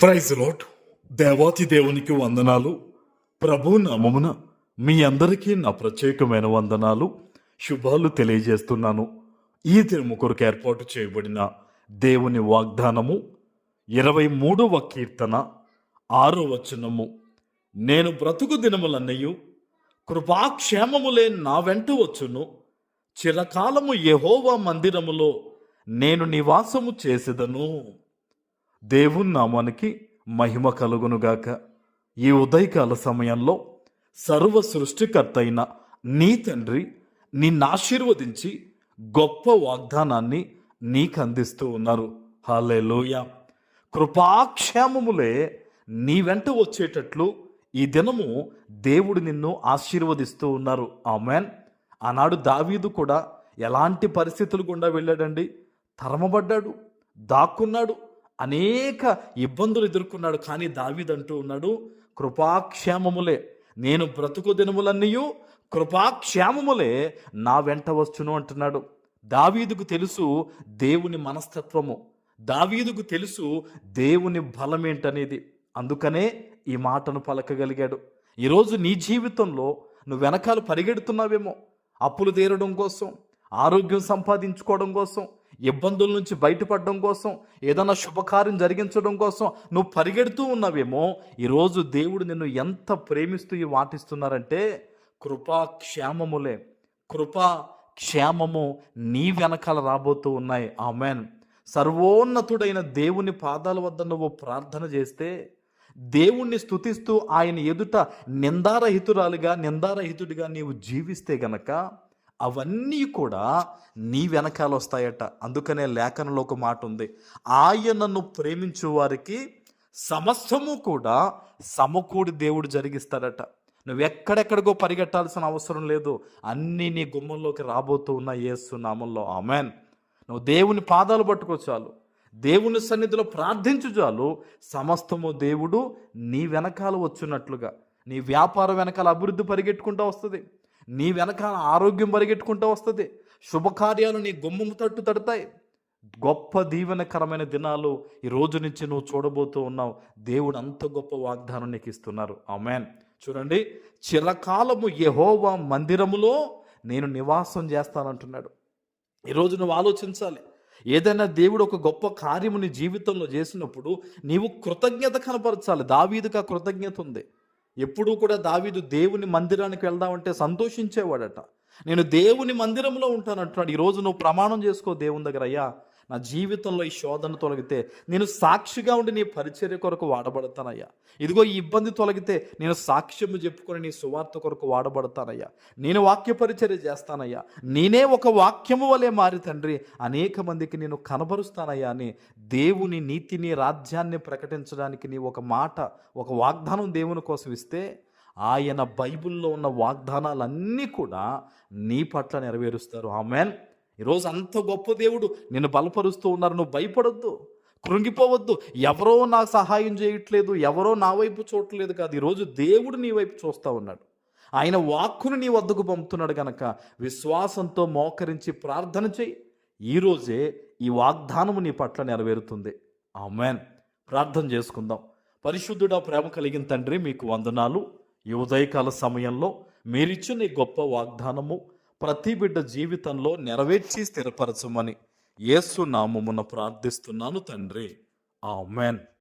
Praise lord. దేవాతి దేవునికి వందనాలు. ప్రభు నామమున మీ అందరికీ నా ప్రత్యేకమైన వందనాలు, శుభాలు తెలియజేస్తున్నాను. ఈ దినము కొరకు ఏర్పాటు చేయబడిన దేవుని వాగ్దానము 23వ కీర్తన 6వ వచనము. నేను బ్రతుకు దినములన్నయు కృపాక్షేమములే నా వెంట వచ్చును. చిరకాలము యెహోవా మందిరములో నేను నివాసము చేసేదను. దేవుని నామానికి మహిమ కలుగునుగాక. ఈ ఉదయకాల సమయంలో సర్వ సృష్టికర్త అయిన నీ తండ్రి నిన్ను ఆశీర్వదించి గొప్ప వాగ్దానాన్ని నీకు అందిస్తూ ఉన్నారు. హల్లెలూయా. కృపాక్షేమములే నీ వెంట వచ్చేటట్లు ఈ దినము దేవుడు నిన్ను ఆశీర్వదిస్తూ ఉన్నారు. ఆమెన్. ఆనాడు దావీదు కూడా ఎలాంటి పరిస్థితులు గుండా వెళ్ళాడండి. తరమబడ్డాడు, దాక్కున్నాడు, అనేక ఇబ్బందులు ఎదుర్కొన్నాడు. కానీ దావీదు అంటూ ఉన్నాడు, కృపాక్షేమములే, నేను బ్రతుకు దినములన్నయు కృపాక్షేమములే నా వెంట వచ్చును అంటున్నాడు. దావీదుకు తెలుసు దేవుని మనస్తత్వము, దావీదుకు తెలుసు దేవుని బలం ఏంటనేది. అందుకనే ఈ మాటను పలకగలిగాడు. ఈరోజు నీ జీవితంలో నువ్వు వెనకాల పరిగెడుతున్నావేమో, అప్పులు తీరడం కోసం, ఆరోగ్యం సంపాదించుకోవడం కోసం, ఇబ్బందుల నుంచి బయటపడడం కోసం, ఏదైనా శుభకార్యం జరిగించడం కోసం నువ్వు పరిగెడుతూ ఉన్నావేమో. ఈరోజు దేవుడు నిన్ను ఎంత ప్రేమిస్తూ ఈ వాటిస్తున్నారంటే, కృపాక్షేమములే, కృపాక్షేమము నీ వెనకాల రాబోతూ ఉన్నాయి. ఆమెన్. సర్వోన్నతుడైన దేవుని పాదాల వద్ద నువ్వు ప్రార్థన చేస్తే, దేవుణ్ణి స్తుతిస్తూ ఆయన ఎదుట నిందారహితుడిగా నీవు జీవిస్తే గనక అవన్నీ కూడా నీ వెనకాల వస్తాయట. అందుకనే లేఖనంలో ఒక మాట ఉంది, ఆయనను ప్రేమించు వారికి సమస్తము కూడా సమకూడి దేవుడు జరిగిస్తాడట. నువ్వు ఎక్కడెక్కడికో పరిగెట్టాల్సిన అవసరం లేదు. అన్నీ నీ గుమ్మంలోకి రాబోతూ ఉన్న యేసు నామంలో. ఆమెన్. నువ్వు దేవుని పాదాలు పట్టుకో చాలు, దేవుని సన్నిధిలో ప్రార్థించు చాలు, సమస్తము దేవుడు నీ వెనకాల వచ్చున్నట్లుగా. నీ వ్యాపారం వెనకాల అభివృద్ధి పరిగెట్టుకుంటూ వస్తుంది, నీ వెనకాల ఆరోగ్యం పరిగెట్టుకుంటూ వస్తుంది, శుభకార్యాలు నీ గుమ్మము తట్టు తడతాయి. గొప్ప దీవెనకరమైన దినాలు ఈ రోజు నుంచి నువ్వు చూడబోతూ ఉన్నావు. దేవుడు అంత గొప్ప వాగ్దానం నీకు ఇస్తున్నారు. ఆమెన్. చూడండి, చిరకాలము యెహోవా మందిరములో నేను నివాసం చేస్తానంటున్నాడు. ఈరోజు నువ్వు ఆలోచించాలి, ఏదైనా దేవుడు ఒక గొప్ప కార్యము నీ జీవితంలో చేసినప్పుడు నీవు కృతజ్ఞత కనపరచాలి. దావీదుకు ఆ కృతజ్ఞత ఉంది. ఎప్పుడూ కూడా దావీదు దేవుని మందిరానికి వెళ్దామంటే సంతోషించేవాడట. నేను దేవుని మందిరంలో ఉంటానంటున్నాడు. ఈరోజు నువ్వు ప్రమాణం చేసుకో దేవుని దగ్గర, అయ్యా నా జీవితంలో ఈ శోధన తొలగితే నేను సాక్షిగా ఉండి నీ పరిచర్య కొరకు వాడబడతానయ్యా. ఇదిగో ఈ ఇబ్బంది తొలగితే నేను సాక్ష్యము చెప్పుకొని నీ సువార్త కొరకు వాడబడతానయ్యా. నేను వాక్య పరిచర్య చేస్తానయ్యా. నేనే ఒక వాక్యము వలె మారి తండ్రి అనేక మందికి నేను కనబరుస్తానయ్యా అని దేవుని నీతిని, రాజ్యాన్ని ప్రకటించడానికి నీ ఒక మాట, ఒక వాగ్దానం దేవుని కోసం ఇస్తే ఆయన బైబిల్లో ఉన్న వాగ్దానాలన్నీ కూడా నీ పట్ల నెరవేరుస్తారు. ఆమెన్. ఈరోజు అంత గొప్ప దేవుడు నిన్ను బలపరుస్తూ ఉన్నారు. నువ్వు భయపడొద్దు, కృంగిపోవద్దు. ఎవరో నాకు సహాయం చేయట్లేదు, ఎవరో నా వైపు చూడట్లేదు కాదు. ఈరోజు దేవుడు నీ వైపు చూస్తూ ఉన్నాడు. ఆయన వాక్కును నీ వద్దకు పంపుతున్నాడు కనుక విశ్వాసంతో మోకరించి ప్రార్థన చేయి. ఈరోజే ఈ వాగ్దానము నీ పట్ల నెరవేరుతుంది. ఆమెన్. ప్రార్థన చేసుకుందాం. పరిశుద్ధుడా, ప్రేమ కలిగిన తండ్రి, మీకు వందనాలు. ఈ ఉదయకాల సమయంలో మీరిచ్చిన ఈ గొప్ప వాగ్దానము ప్రతి బిడ్డ జీవితంలో నెరవేర్చి స్థిరపరచమని యేసు నామమున ప్రార్థిస్తున్నాను తండ్రి. ఆమెన్.